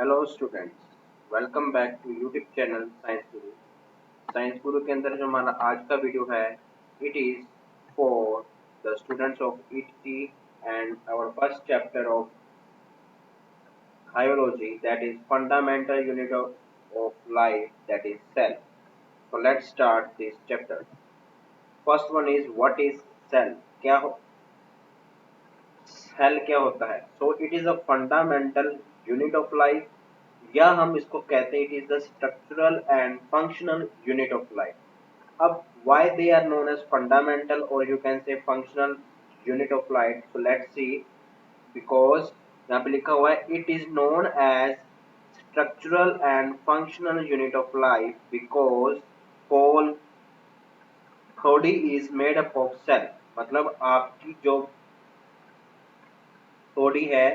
Hello students, welcome back to YouTube channel science guru. Science guru के अंदर जो हमारा आज का वीडियो है, it is for the students of ET and our first chapter of biology, that is fundamental unit of life, that is cell. So let's start this chapter. First one is what is cell? क्या हो cell क्या होता है? सो it is a fundamental unit of life, या हम इसको कहते हैं it is the structural and functional unit of life. अब why they are known as fundamental or you can say functional unit of life, so let's see, because यहाँ पे लिखा हुआ है it is known as structural and functional unit of life because whole body is made up of cell। मतलब आपकी जो body है,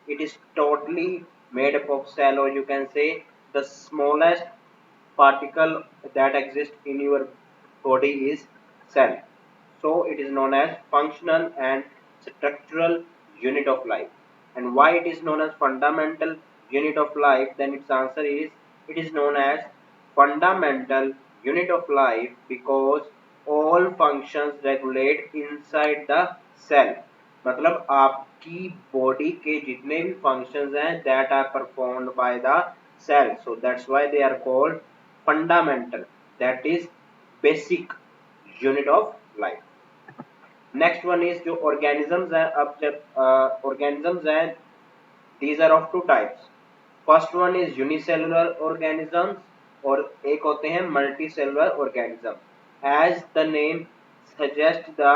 it is totally made up of cell, or you can say the smallest particle that exists in your body is cell. So it is known as functional and structural unit of life. And why it is known as fundamental unit of life? Then its answer is it is known as fundamental unit of life because all functions regulate inside the cell। मतलब आपकी body के जितने भी functions हैं that are performed by the cell, so that's why they are called fundamental, that is basic unit of life. Next one is जो organisms हैं। अब जब ऑर्गेनिजम्स हैं, these are of two types। First one is unicellular organisms और एक होते हैं multicellular organism. As the name suggest the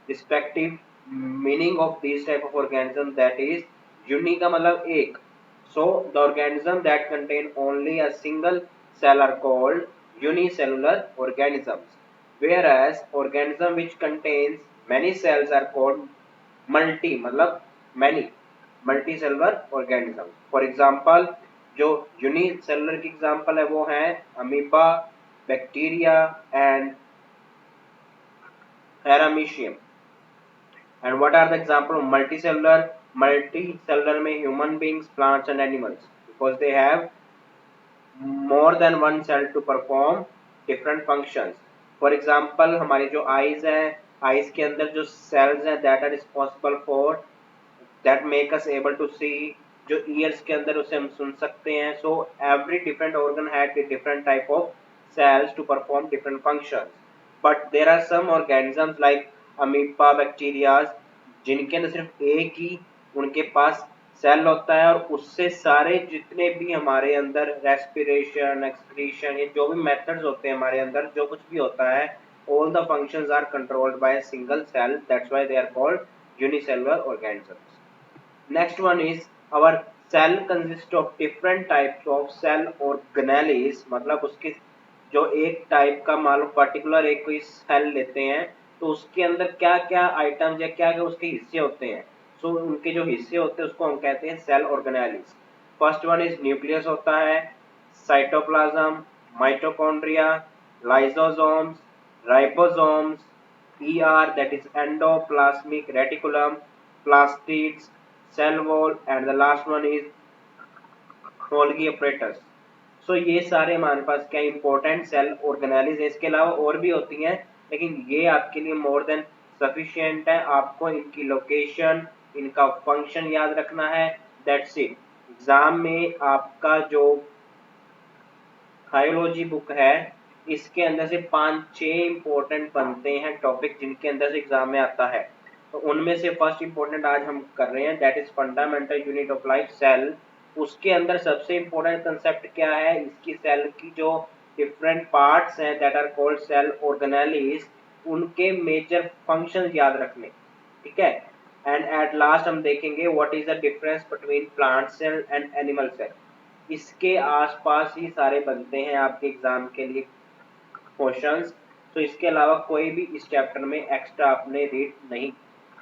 respective meaning of this type of organism, that is uni का मतलब एक, so the organism that contain only a single cell are called unicellular organisms, whereas organism which contains many cells are called multi मतलब many multicellular organisms। For example जो unicellular की example है वो है amoeba, bacteria and paramecium. And what are the example of multicellular? Multicellular में human beings, plants and animals, because they have more than one cell to perform different functions। for example हमारी जो eyes है, eyes के अंदर जो cells हैं that are responsible for that make us able to see, जो ears के अंदर उसे हम सुन सकते हैं। so every different organ had a different type of cells to perform different functions, but there are some organisms like amoeba, bacteria जिनके अंदर सिर्फ एक ही उनके पास सेल होता है, और उससे सारे जितने भी हमारे अंदर रेस्पिरेशन, एक्सक्रीशन, ये जो भी मेथड्स होते हैं हमारे अंदर जो कुछ भी होता है, all the functions are controlled by a single cell, that's why they are called unicellular organisms। next one is our cell consists of different types of cell organelles। मतलब उसके जो एक टाइप का मान लो पर्टिकुलर एक कोई सेल लेते हैं तो उसके अंदर क्या क्या आइटम्स या क्या क्या उसके हिस्से होते हैं। सो उनके जो हिस्से होते हैं उसको हम कहते हैं cell organelles. First one is nucleus होता है, cytoplasm, mitochondria, lysosomes, ribosomes, ER that is endoplasmic reticulum, plastids, cell wall, and the last one is Golgi apparatus। सो ये सारे हमारे पास क्या इंपॉर्टेंट सेल ऑर्गेनेलिस है। इसके अलावा और भी होती हैं लेकिन ये आपके लिए मोर देन सफिशिएंट है। आपको इनकी लोकेशन, इनका फंक्शन याद रखना है, दैट्स इट। एग्जाम में आपका जो बायोलॉजी बुक है इसके अंदर से 5-6 इंपॉर्टेंट बनते हैं टॉपिक जिनके अंदर से एग्जाम में आता है। तो उनमें से फर्स्ट इंपॉर्टेंट आज हम कर रहे हैं, that is fundamental unit of life, cell. उसके अंदर सबसे इंपॉर्टेंट कंसेप्ट क्या है, इसकी सेल की जो डिफरेंट पार्ट्स हैं that are called cell organelles, उनके मेजर फंक्शंस याद रखने, ठीक है। एंड एट लास्ट हम देखेंगे what is the difference between plant cell and animal cell. इसके आसपास ही सारे बनते हैं आपके एग्जाम के लिए क्वेश्चंस। तो इसके अलावा कोई भी इस चैप्टर में एक्स्ट्रा आपने रीड नहीं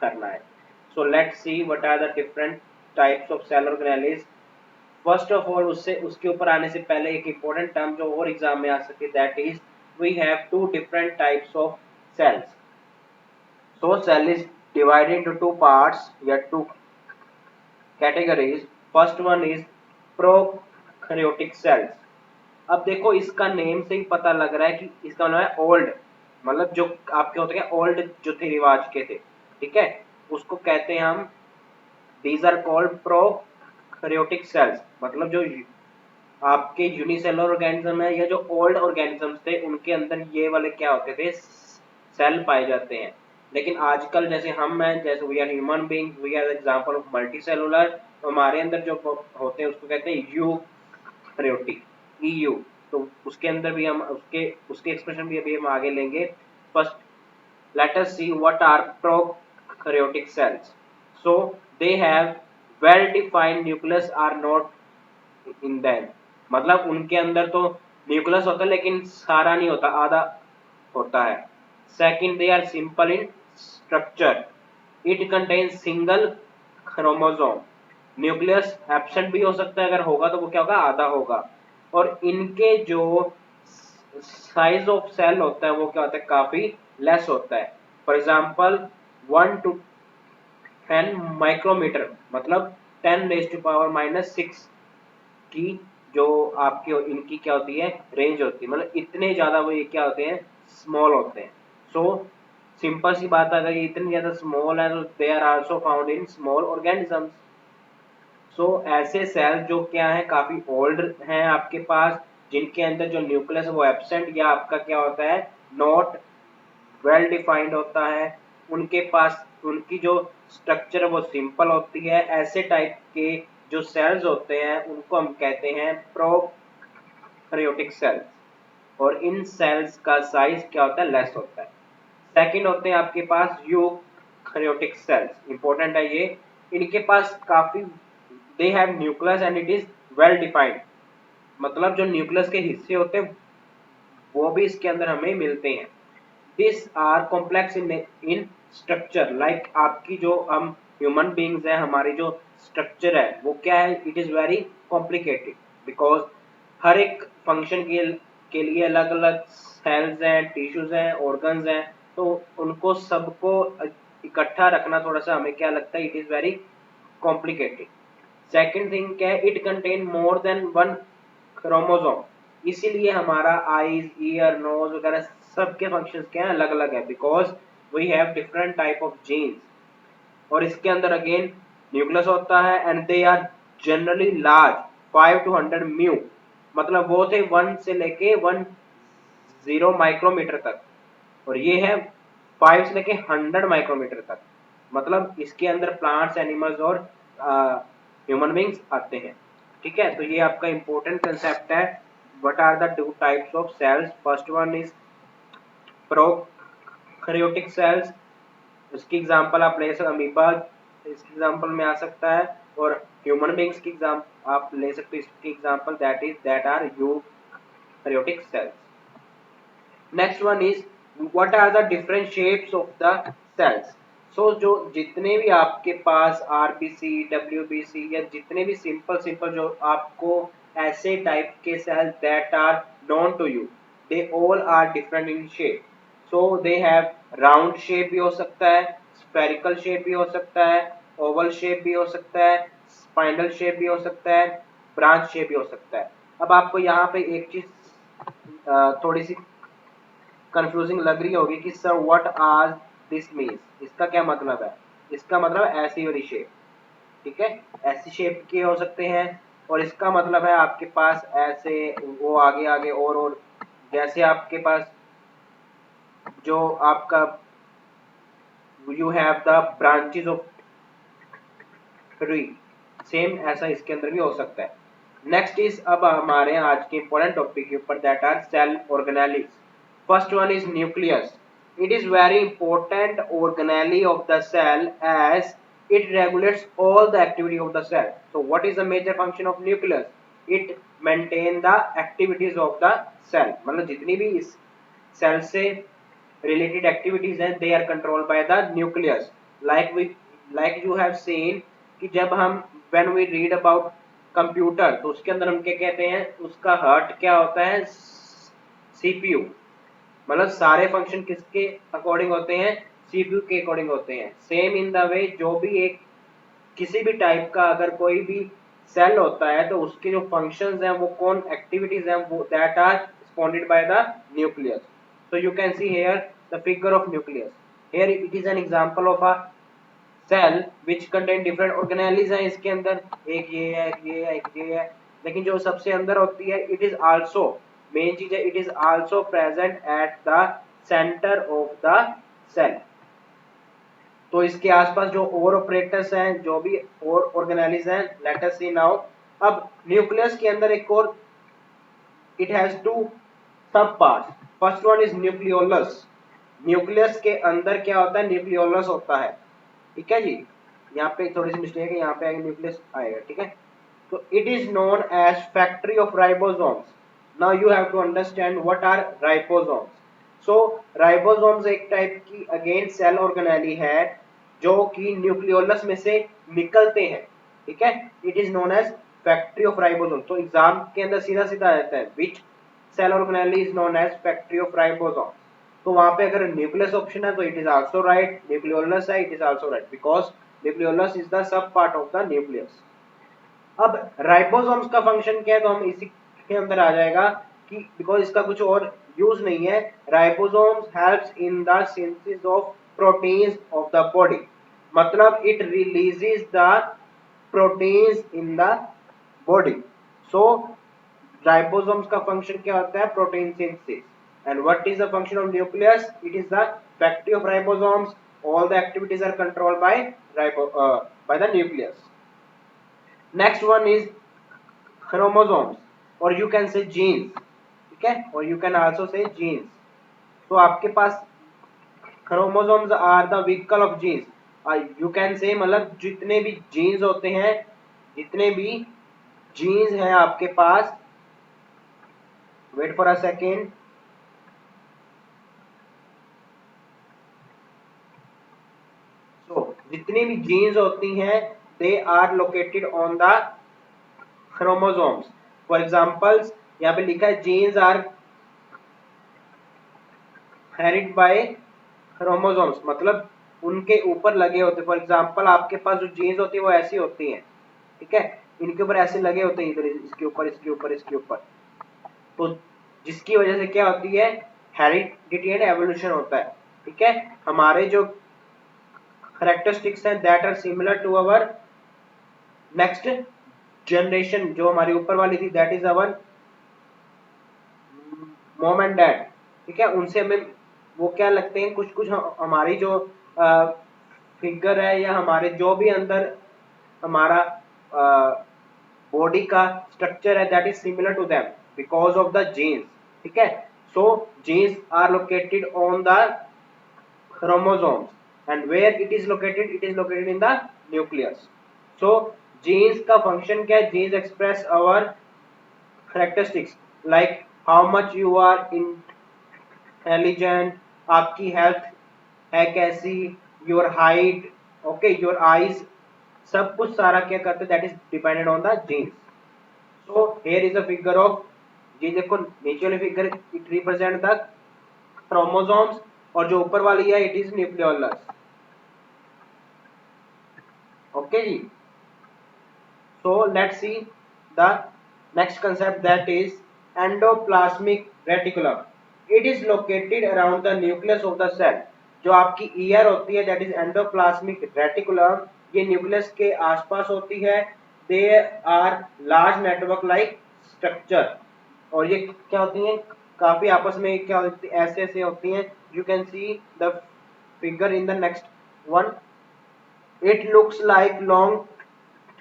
करना है। So let's see what are the different types of cell organelles. First of all उससे उसके ऊपर आने से पहले एक इंपॉर्टेंट टर्म जो और एग्जाम में आ सके, that is we have two different types of cells. So cell is divided into two parts या two categories। First one is prokaryotic cells. अब देखो इसका नेम से ही पता लग रहा है कि इसका नाम है ओल्ड, मतलब जो आपके होते हैं ओल्ड जो थे रिवाज के थे, ठीक है, उसको कहते हैं हम, these are called prokaryotic cells. मतलब जो आपके यूनिसेलुलर ऑर्गेनिज्म है या जो ओल्ड ऑर्गेनिजम्स थे उनके अंदर ये वाले क्या होते थे, सेल पाए जाते हैं। लेकिन आजकल जैसे हम हैं, जैसे we are human beings, we are example of multicellular, तो हमारे अंदर जो होते हैं उसको कहते हैं यूकैरियोटिक, ईयू। तो उसके अंदर भी हम उसके उसके एक्सप्रेशन भी अभी हम आगे लेंगे। First let us see what are prokaryotic cells. So they have well defined nucleus are not in them, मतलब उनके अंदर तो न्यूक्लियस होता है लेकिन सारा नहीं होता, आधा होता है। Second, they are simple in structure, it contains single chromosome. Nucleus absent भी हो सकता है, अगर होगा तो वो क्या होगा, आधा होगा। और इनके जो साइज ऑफ सेल होता है वो क्या होता है, काफी लेस होता है। फॉर एग्जाम्पल 1 to 10 माइक्रोमीटर, मतलब 10⁻⁻⁶ की जो आपकी इनकी क्या होती है, रेंज होती है, मतलब इतने ज्यादा वो ये क्या होते हैं, स्मॉल होते हैं। सो सिंपल सी बात, अगर ये इतनी ज्यादा स्मॉल है तो they are also found in small organisms. So ऐसे सेल जो क्या है, काफी ओल्ड हैं आपके पास, जिनके अंदर जो न्यूक्लियस है वो एब्सेंट या आपका क्या होता है, नॉट वेल डिफाइंड होता है। उनके पास उनकी जो स्ट्रक्चर है वो सिंपल होती है। ऐसे टाइप के जो सेल्स होते हैं उनको हम कहते हैं प्रोकैरियोटिक सेल्स, और इन सेल्स का साइज क्या होता है, लेस होता है। सेकंड होते हैं आपके पास यूकैरियोटिक सेल्स, इंपॉर्टेंट है ये। इनके पास काफी, they have nucleus and it is well defined, मतलब जो न्यूक्लियस के हिस्से होते हैं वो भी इसके अंदर हमें मिलते हैं। This are complex in structure, like आपकी जो हम ह्यूमन बींग्स हैं, हमारी जो स्ट्रक्चर है वो क्या है, it is very complicated, because हर एक फंक्शन के लिए अलग अलग सेल्स हैं, टिश्यूज हैं, ऑर्गन्स हैं, तो उनको सबको इकट्ठा रखना थोड़ा सा हमें क्या लगता है, it is very complicated. Second thing क्या है, it contain more than one chromosome, इसीलिए हमारा आईज, ईयर, नोज वगैरह सबके फंक्शंस क्या है, अलग अलग है, because we have different type of genes. और इसके अंदर अगेन न्यूक्लियस होता है and they are generally large, 5 to 100 mu, मतलब वो थे 1 से लेके 10 माइक्रोमीटर तक, और ये है 5 से लेके 100 माइक्रोमीटर तक, मतलब इसके अंदर प्लांट्स, एनिमल्स और ह्यूमन बींग्स आते हैं। ठीक है, तो ये आपका इंपॉर्टेंट कंसेप्ट है। What are the two types of cells, first one is prokaryotic cells, उसकी एग्जांपल आप ले सकते, अमीबा इसकी एग्जांपल में आ सकता है, और ह्यूमन बींग्स की एग्जांपल आप ले सकते हो इसकी example, that are eukaryotic cells. Next one is what are the different shapes of the cells. So जो जितने भी आपके पास आरबीसी, डब्ल्यूबीसी या जितने भी सिंपल सिंपल जो आपको ऐसे टाइप के cells that are known to you, they all are different in shape. So they have round shape भी हो सकता है, स्फेरिकल शेप भी हो सकता है, ओवल शेप भी हो सकता है, स्पाइनल शेप भी हो सकता है, ब्रांच शेप भी हो सकता है। अब आपको यहाँ पे एक चीज थोड़ी सी कंफ्यूजिंग लग रही होगी कि sir what are this means, इसका क्या मतलब है, इसका मतलब ऐसी वाली शेप, ठीक है, ऐसी शेप के हो सकते हैं, और इसका मतलब है आपके पास ऐसे वो आगे आगे और जैसे आपके पास जो आपका you have the branches of tree, same ऐसा इसके अंदर भी हो सकता है। नेक्स्ट इज, अब हमारे आज के इंपॉर्टेंट टॉपिक के ऊपर, that are cell organelles. First one is nucleus. It is very important organelle of the cell as it regulates all the activity of the cell. So what is the major function of nucleus? It maintain the activities of the cell. मतलब जितनी भी इस cell से related activities हैं, they are controlled by the nucleus. Like you have seen कि जब हम when we read about computer, तो उसके अंदर हम क्या कहते हैं, उसका हार्ट क्या होता है, सीपीयू, मतलब सारे फंक्शन किसके अकॉर्डिंग होते हैं, सीपीयू के अकॉर्डिंग होते हैं। सेम इन द वे जो भी एक किसी भी टाइप का अगर कोई भी सेल होता है तो उसके जो फंक्शंस हैं वो कौन एक्टिविटीज हैं वो that are responded by the nucleus. So you can see here the figure of nucleus. Here it is an example of a cell which contain different organelles हैं इसके अंदर, एक ये है, एक ये है, एक ये है, लेकिन जो सबसे अंदर होती है it is also मेन चीज है it is also present at the center of the cell. तो इसके आसपास जो और ऑपरेटर्स हैं, जो भी और ऑर्गेनेलिज हैं, लेट अस सी नाउ. अब न्यूक्लियस के अंदर एक और इट हैज टू सब parts. First one is nucleolus. Nucleus के अंदर क्या होता है, न्यूक्लियोलस होता है. ठीक है जी, यहाँ पे थोड़ी सी मिस्टेक है, यहाँ पे आएगा न्यूक्लियस आएगा. ठीक है, तो it is known as factory of ribosomes. Now you have to understand what are ribosomes. So ribosomes एक टाइप की अगेन सेल ऑर्गेनेली है जो कि न्यूक्लियोलस में से निकलते हैं. ठीक है, it is known as factory of ribosome. तो एग्जाम के अंदर सीधा सीधा आता है which cell organelle is known as factory of ribosome. तो वहां पे अगर न्यूक्लियस ऑप्शन है तो it is also right, nucleolus है it is also right because nucleolus is the sub part of the nucleus. अब राइबोसोम्स का फंक्शन क्या है तो हम इसी के अंदर आ जाएगा कि बिकॉज इसका कुछ और यूज नहीं है. Ribosomes helps in the synthesis of proteins of the body. मतलब it releases the proteins in the body. So ribosomes का फंक्शन क्या होता है, protein synthesis. And what is the function of nucleus? It is the factory of ribosomes. All the activities are controlled by the nucleus. Next one is chromosomes, or you can say genes. ठीक है, or you can also say genes. तो आपके पास chromosomes are the vehicle of genes. You can say मतलब जितने भी genes होते हैं, जितने भी genes हैं आपके पास, wait for a second. जितनी भी जीन्स होती हैं they are located on the chromosomes. For examples यहाँ पे लिखा है genes are carried by chromosomes, मतलब उनके ऊपर लगे होते. फॉर एग्जांपल आपके पास जो जीन्स होती है वो ऐसी होती हैं. ठीक है, इनके ऊपर ऐसे लगे होते हैं, इधर इसके ऊपर इसके ऊपर इसके ऊपर. तो जिसकी वजह से क्या होती है, हेरिडिटी एंड एवोल्यूशन होता है. ठीक है, हमारे जो characteristics हैं that are similar to our next generation, जो हमारी ऊपर वाली थी that is our mom and dad. ठीक है, उनसे हमें वो क्या लगते हैं, कुछ कुछ हमारी जो फिगर है या हमारे जो भी अंदर हमारा बॉडी का स्ट्रक्चर है that is similar to them because of the genes. ठीक है, so genes are located on the chromosomes. And where it is located in the nucleus. So genes का function क्या है, genes express our characteristics like how much you are intelligent, आपकी health है कैसी, your height, okay, your eyes, सब कुछ सारा क्या करते हैं, that is dependent on the genes. So here is a figure of, ये देखो नीचे वाली figure it represent the chromosomes और जो ऊपर वाली है it is nucleolus. Okay ji. So let's see the next concept, that is endoplasmic reticulum. It is located around the nucleus of the cell. जो आपकी ईयर होती है that is endoplasmic reticulum, ये न्यूक्लियस के आसपास होती है. They are large network like structure. और ये क्या होती हैं, काफी आपस में क्या होती है, ऐसे ऐसे होती हैं. You can see the figure in the next one. It looks like long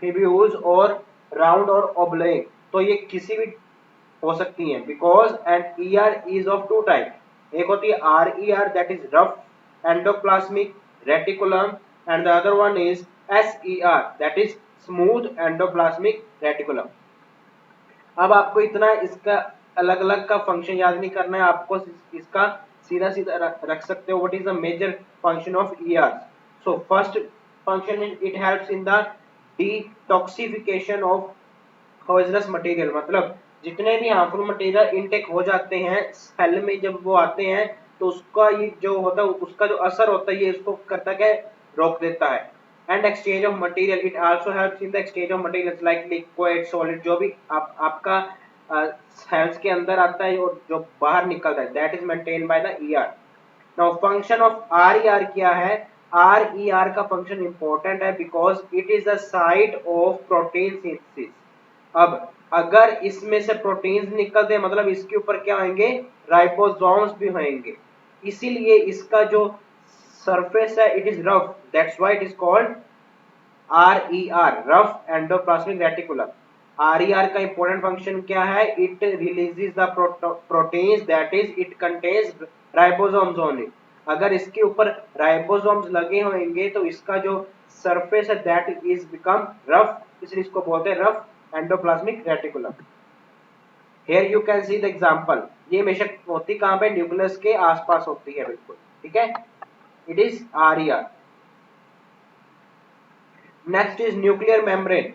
tubules or round or oblong. तो ये किसी भी हो सकती हैं because and ER is of two type. एक होती है RER that is rough endoplasmic reticulum and the other one is SER that is smooth endoplasmic reticulum. अब आपको इतना इसका अलग अलग का फंक्शन याद नहीं करना है, आपको इसका सीधा सीधा रख सकते हो. What is the major function of ER? So first function is it helps in the detoxification of poisonous material. मतलब जितने भी हार्मफुल मटेरियल इनटेक हो जाते हैं सेल में, जब वो आते हैं तो उसका ये जो होता है उसका जो असर होता है ये इसको करता है, रोक देता है. And exchange of material, it also helps in the exchange of materials like liquid solid, जो भी आपका सेल्स के अंदर आता है और जो बाहर निकलता है, that is maintain by the ER. Now function of R क्या है? आर का फंक्शन इंपॉर्टेंट है because it is the site of protein synthesis. अब अगर इसमें से प्रोटीन्स निकलते हैं मतलब इसके ऊपर क्या होंगे? राइबोसोम्स भी होंगे, इसीलिए इसका जो सरफेस है it is rough, that's why it is called RER, rough endoplasmic reticulum. RER का इंपॉर्टेंट फंक्शन क्या है? It releases the proteins, that is it contains ribosomes only. अगर इसके ऊपर राइबोसोम्स लगे होंगे तो इसका जो सरफेस है दैट इज बिकम रफ, इसलिए इसको बोलते हैं rough endoplasmic reticulum. Here you can see the example, ये हमेशा होती कहां पे? न्यूक्लियस के आसपास होती है, बिल्कुल ठीक है। It is RER। Next is nuclear membrane.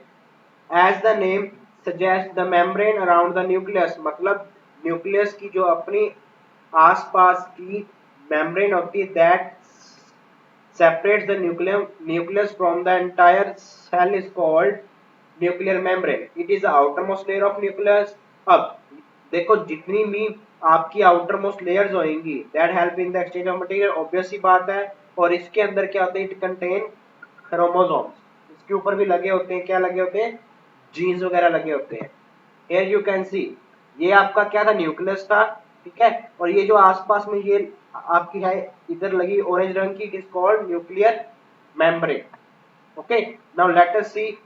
As the name suggest, the membrane around the nucleus, मतलब न्यूक्लियस की जो अपनी आसपास की मेम्ब्रेन होती है that separates the nucleus from the entire cell is called nuclear membrane. It is the outermost layer of nucleus. अब देखो जितनी भी आपकी outermost layers होंगी that help in the exchange of material, obvious सी बात है। और इसके अंदर क्या होता है? It contain chromosomes, इसके ऊपर भी लगे होते हैं, क्या लगे होते हैं? जीन्स वगैरह लगे होते हैं। Here you can see, ये आपका क्या था? न्यूक्लियस था, ठीक है। और ये जो आसपास में ये आपकी है इधर लगी ऑरेंज रंग की, it is called nuclear membrane. Okay, now let us see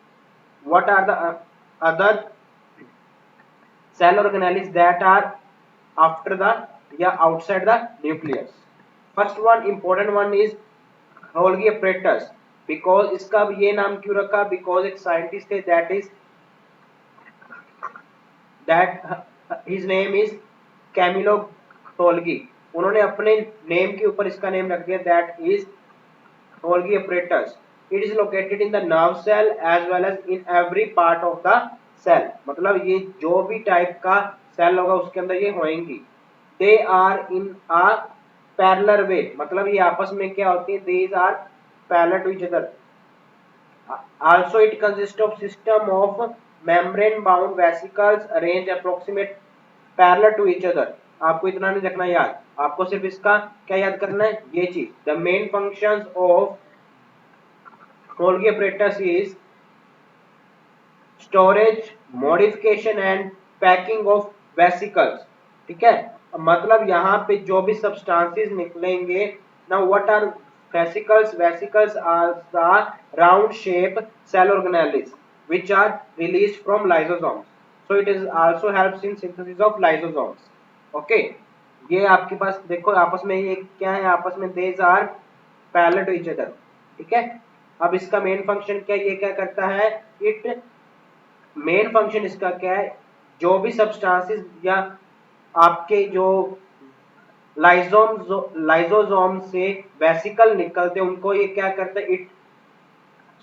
what are the other cell organelles that are after the या outside the nucleus. First one important one is Golgi apparatus, because इसका ये नाम क्यों रखा? because एक scientist है that his name is Camillo Golgi, उन्होंने अपने नेम के ऊपर इसका नेम रख दिया, that is Golgi apparatus. It is located in the nerve cell as well as in every part of the cell, मतलब ये जो भी टाइप का सेल होगा उसके अंदर ये होंगी। They are in a parallel way, मतलब ये आपस में क्या होती है? These are parallel to each other. Also it consists of system of membrane bound vesicles arranged approximate parallel to each other. आपको इतना नहीं रखना याद, आपको सिर्फ इसका क्या याद करना है? ये चीज। The main functions of Golgi apparatus is storage, modification and packing of vesicles, ठीक है। मतलब यहाँ पे जो भी substances निकलेंगे, now what are vesicles? Vesicles are the round shape cell organelles which are released from lysosomes, so it is also helps in synthesis of lysosomes. okay, ये आपके पास देखो आपस में ये क्या है? आपस में these are parallel to each other, ठीक है। अब इसका मेन फंक्शन क्या? ये क्या करता है? इट मेन फंक्शन इसका क्या है? जो भी सब्सटेंसेस या आपके जो लाइसोसोम से वेसिकल निकलते हैं उनको ये क्या करता है? It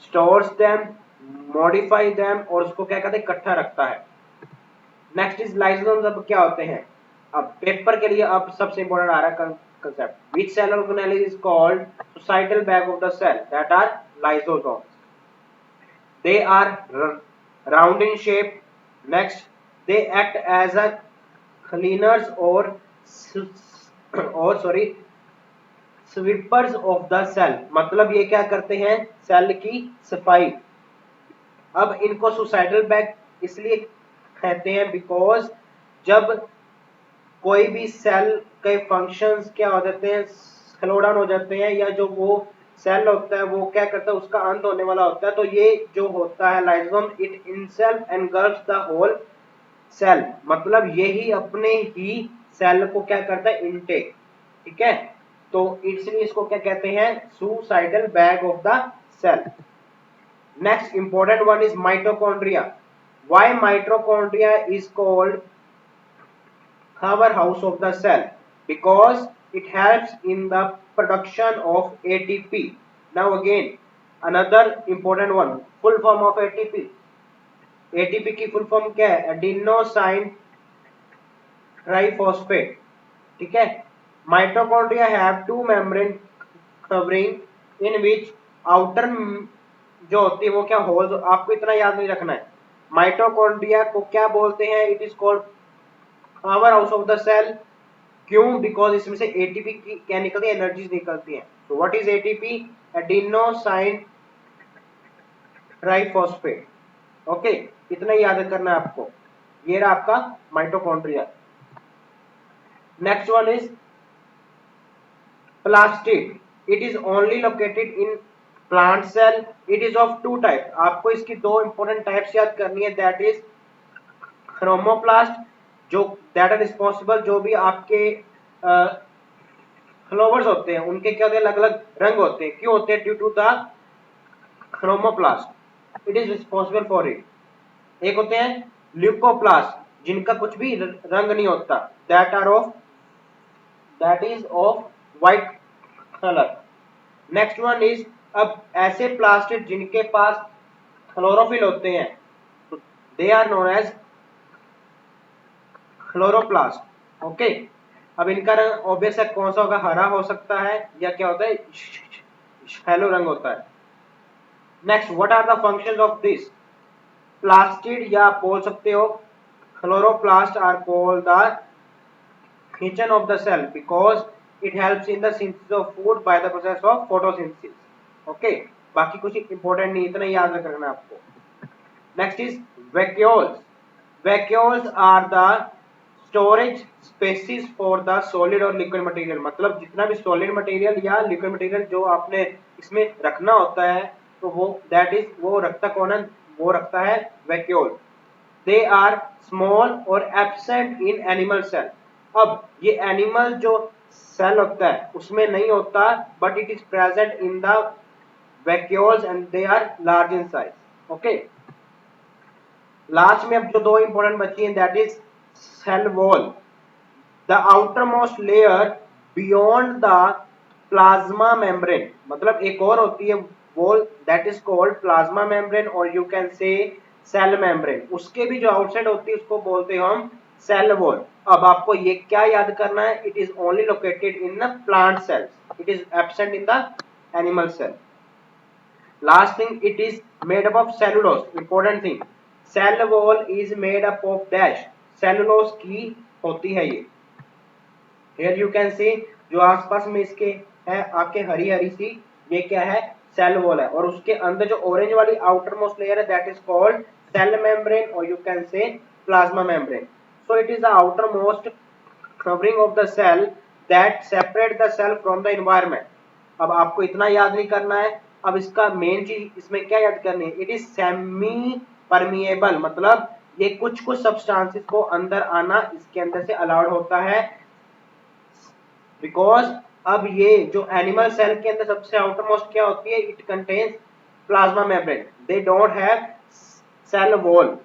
stores them, modify them और उसको क्या करते हैं? इकट्ठा रखता है। Next is lysosomes. अब क्या होते हैं? अब पेपर के लिए अब सबसे इंपॉर्टेंट आ रहा है concept. Which cell organelle is called suicidal bag of the cell? That are lysosomes. They are round in shape. Next, they act as a cleaners or sweepers of the cell. मतलब ये क्या करते हैं? Cell की सफाई। अब इनको suicidal bag इसलिए कहते हैं बिकॉज जब कोई भी सेल के फंक्शंस क्या हो जाते हैं? स्लो डाउन हो जाते हैं, या जो वो सेल होता है वो क्या करता है? उसका अंत होने वाला होता है। तो ये जो होता है lysosome, it itself engulfs the whole cell, मतलब यही अपने ही सेल को क्या करता है? इनटेक, ठीक है। तो इसलिए इसको क्या कहते हैं? Suicidal bag of the cell. Next important one is mitochondria. Why mitochondria is called powerhouse of the cell? Because it helps in the production of ATP. Now again another important one, full form of ATP. ATP की full form क्या है? adenosine triphosphate, ठीक है। Mitochondria have two membrane covering in which outer जो होती है वो क्या होल्स, आपको इतना याद नहीं रखना है। माइटोकॉन्ड्रिया को क्या बोलते हैं? It is called power house of the cell. क्यों? बिकॉज इसमें से एटीपी की क्या निकलती है? एनर्जीज निकलती है। तो what is ATP? Adenosine triphosphate. Okay, इतना ही याद करना है आपको। ये रहा आपका mitochondria. Next one is plastid. It is only located in plant cell. It is of two type. आपको इसकी दो इंपॉर्टेंट टाइप्स याद करनी है, दैट इज क्रोमोप्लास्ट, जो दैट आर रिस्पॉन्सिबल, जो भी आपके फ्लावर्स होते हैं उनके क्या होते हैं? अलग अलग रंग होते हैं। क्यों होते हैं? Due to the chromoplast, it is responsible for it. एक होते हैं ल्यूकोप्लास्ट, जिनका कुछ भी रंग नहीं होता, that is of white colour. Next one is, अब ऐसे प्लास्टिड जिनके पास क्लोरोफिल होते हैं, they are known as chloroplast. Okay, अब इनका रंग ऑब्वियस है, कौन सा होगा? हरा हो सकता है, या क्या होता है? येलो रंग होता है। Next, what are the functions of this plastid, या बोल सकते हो chloroplast are called the kitchen of the cell because it helps in the synthesis of food by the process of photosynthesis. Okay, बाकी कुछ important नहीं, इतना याद रखना आपको। Next is vacuoles. Vacuoles are the storage spaces for the solid और liquid material. मतलब जितना भी सॉलिड मटेरियल या लिक्विड मटेरियल जो आपने इसमें रखना होता है, तो वो दैट इज वो रखता कौन है? वो रखता है वैक्यूल। दे आर स्मॉल और एब्सेंट इन एनिमल सेल। अब ये एनिमल जो सेल होता है उसमें नहीं होता, but it is present in the vacuoles and they are large in size. Okay, last में अब जो दो इंपॉर्टेंट बची हैं, that is cell wall, the outer most layer beyond the plasma membrane. मतलब एक और होती है wall, that is called plasma membrane, और you can say cell membrane. उसके भी जो आउटसाइड होती है उसको बोलते हैं हम सेल वॉल। अब आपको ये क्या याद करना है? It is only located in the plant cells, it is absent in the animal cell. Last thing, it is made up of cellulose. Important thing, cell wall is made up of dash, cellulose की होती है ये। Here you can see, जो आसपास में इसके है आपके हरी हरी सी, ये क्या है? सेल वॉल है। और उसके अंदर जो ऑरेंज वाली आउटर मोस्ट लेयर है, that is called cell membrane, और you can say plasma membrane. So it is the outer most covering of the cell that separate the cell from the environment. अब आपको इतना याद नहीं करना है। अब इसका मेन चीज इसमें क्या याद करनी है? इट इज सेमी परमिएबल, मतलब ये कुछ कुछ सब्सटेंसेस को अंदर आना इसके अंदर से अलाउड होता है, बिकॉज अब ये जो एनिमल सेल के अंदर सबसे आउटर मोस्ट क्या होती है? It contains plasma membrane, they don't have cell wall.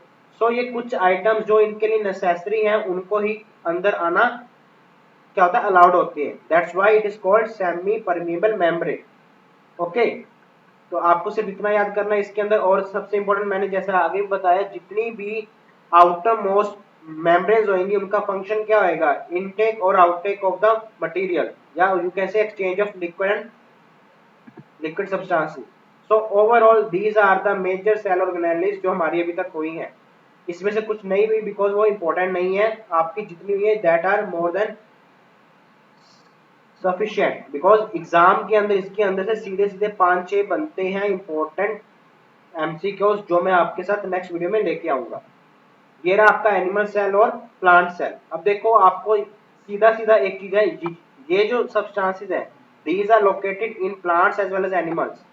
So ये कुछ आइटम्स जो इनके लिए नेसेसरी हैं उनको ही अंदर आना क्या होता है? अलाउड होती है। That's why it is called semi permeable membrane. Okay, तो आपको सिर्फ इतना याद करना है इसके अंदर। और सबसे इंपॉर्टेंट, मैंने जैसा आगे बताया, जितनी भी आउटर मोस्ट मेम्ब्रेन्स होंगी उनका फंक्शन क्या होगा? इनटेक और आउटटेक ऑफ द मटेरियल, या you can say exchange of liquid and liquid substances. So overall these are the major cell organelles जो हमारी अभी तक हुई हैं। इसमें से कुछ नहीं हुई बिकॉज वो इंपॉर्टेंट नहीं है। आपकी जितनी हुई है that are more than sufficient, because exam के अंदर इसके अंदर से सीधे सीधे 5-6 बनते हैं इंपॉर्टेंट एमसीक्यूज, जो मैं आपके साथ नेक्स्ट वीडियो में लेके आऊंगा। ये रहा आपका एनिमल सेल और प्लांट सेल। अब देखो, आपको सीधा सीधा एक चीज है, ये जो सब्सटेंसेस हैं, these are located in plants as well as animals,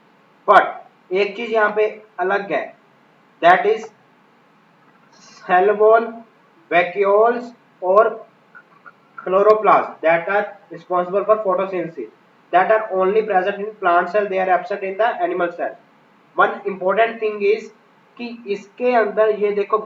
but एक चीज यहाँ पे अलग है, that is cell wall, vacuoles और chloroplasts that are responsible for photosynthesis, that are only present in plant cell, they are absent in the animal cell. One important thing is कि इसके अंदर ये देखो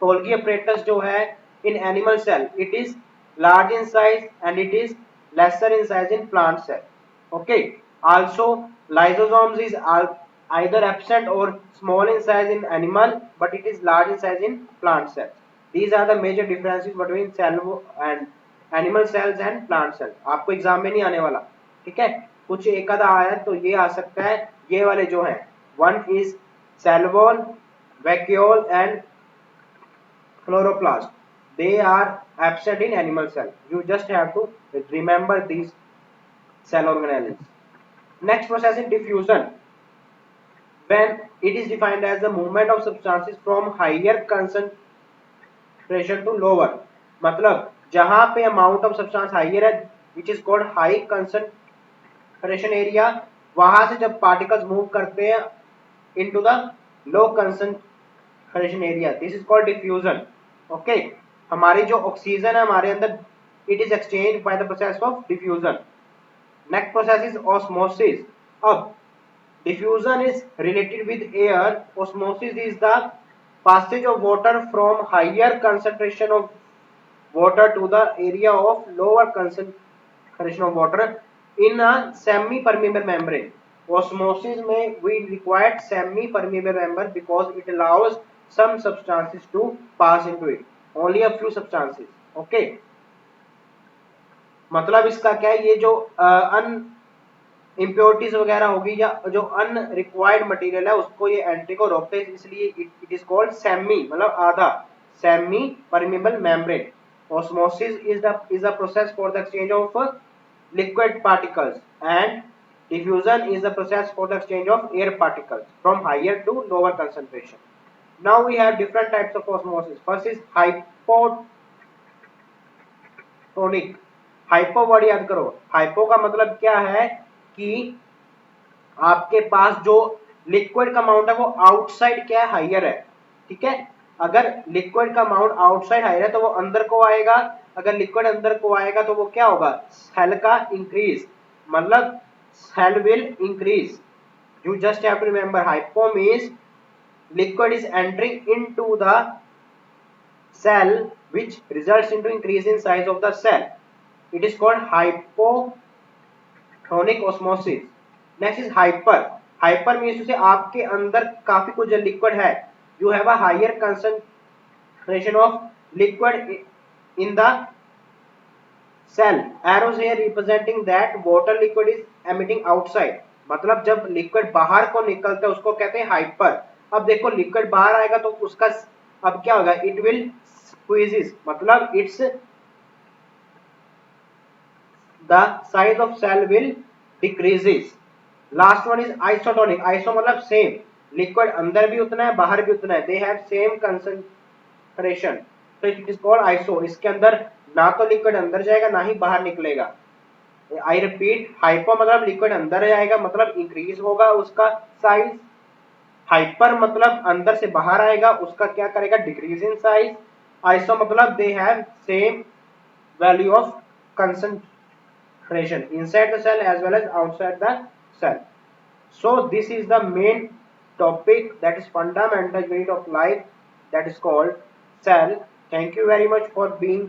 Golgi apparatus जो है in animal cell, it is large in size and it is lesser in size in plant cell. Okay, also lysosomes is either absent or small in size in animal, but it is large in size in plant cell. These are the major differences between cell and animal cells and plant cells. आपको exam में नहीं आने वाला, ठीक है? कुछ एक आधा आया तो ये आ सकता है, ये वाले जो हैं One is cell wall, vacuole and chloroplast. They are absent in animal cell. You just have to remember these cell organelles. Next process is diffusion, when it is defined as the movement of substances from higher concentration to lower. मतलब जहां पे amount of substance higher है, which is called high concentration area, वहां से जब particles move करते हैं into the low concentration area, this is called diffusion. Okay, हमारी जो ऑक्सीजन है हमारे अंदर, it is exchanged by the process of diffusion. Next process is osmosis. अब diffusion is related with air. Osmosis is the passage of water from higher concentration of water to the area of lower concentration of water in a semi-permeable membrane. Osmosis में we required semi-permeable membrane because it allows some substances to pass into it. Only a few substances. Okay. मतलब इसका क्या है, ये जो impurities वगैरह होगी या जो अनरिक्वायर्ड मटेरियल है उसको ये एंट्री को रोकते हैं, इसलिए इट इज कॉल्ड सेमी, मतलब आधा, semi permeable membrane. Osmosis is a process for the exchange of liquid particles and diffusion is the process for the exchange of air particles from higher to lower concentration. Now we have different types of osmosis. First is hypotonic. Hypo word याद करो. Hypo का मतलब क्या है कि आपके पास जो liquid का अमाउंट है वो आउटसाइड क्या है, हाइयर है. ठीक है, अगर लिक्विड का अमाउंट आउटसाइड हाइयर है तो वो अंदर को आएगा. अगर लिक्विड अंदर को आएगा तो वो क्या होगा, सेल का इंक्रीज, मतलब cell will increase. You just have to remember hypo means liquid is entering into the cell which results into increase in size of the cell. It is called hypotonic osmosis. Next is hyper. Hyper means to say आपके अंदर काफी कुछ liquid है. You have a higher concentration of liquid in the cell. Arrows here representing that water liquid is emitting outside. मतलब जब liquid बाहर को निकलता है उसको कहते हैं हाइपर. अब देखो लिक्विड बाहर आएगा तो उसका अब क्या होगा, इट विल स्क्वीजेस, मतलब it's the size of cell will decreases. Last one is isotonic. Iso मतलब same, liquid अंदर भी उतना है बाहर भी उतना है, they have same concentration, so it is called iso. इसके अंदर ना तो लिक्विड अंदर जाएगा ना ही बाहर निकलेगा. I repeat, hypo मतलब लिक्विड अंदर जाएगा, मतलब इंक्रीज होगा उसका साइज. हाइपर मतलब अंदर से बाहर आएगा, उसका क्या करेगा, डिक्रीज इन साइज. आइसो मतलब they have same value of concentration inside the cell as well as outside the cell. So this is the main topic, that is fundamental unit of life, that is called cell. Thank you very much for being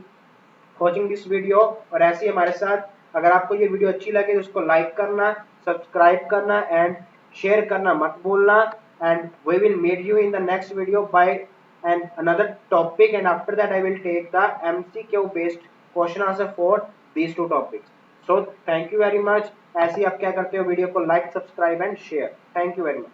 watching this video. और ऐसे ही हमारे साथ अगर आपको ये video अच्छी लगे तो उसको लाइक करना, सब्सक्राइब करना एंड शेयर करना मत भूलना. And we will meet you in the next video by another topic, and after that I will take the MCQ based question answer for these two topics. So thank you very much. ऐसे ही आप क्या करते हो, video को like, subscribe and share. Thank you very much.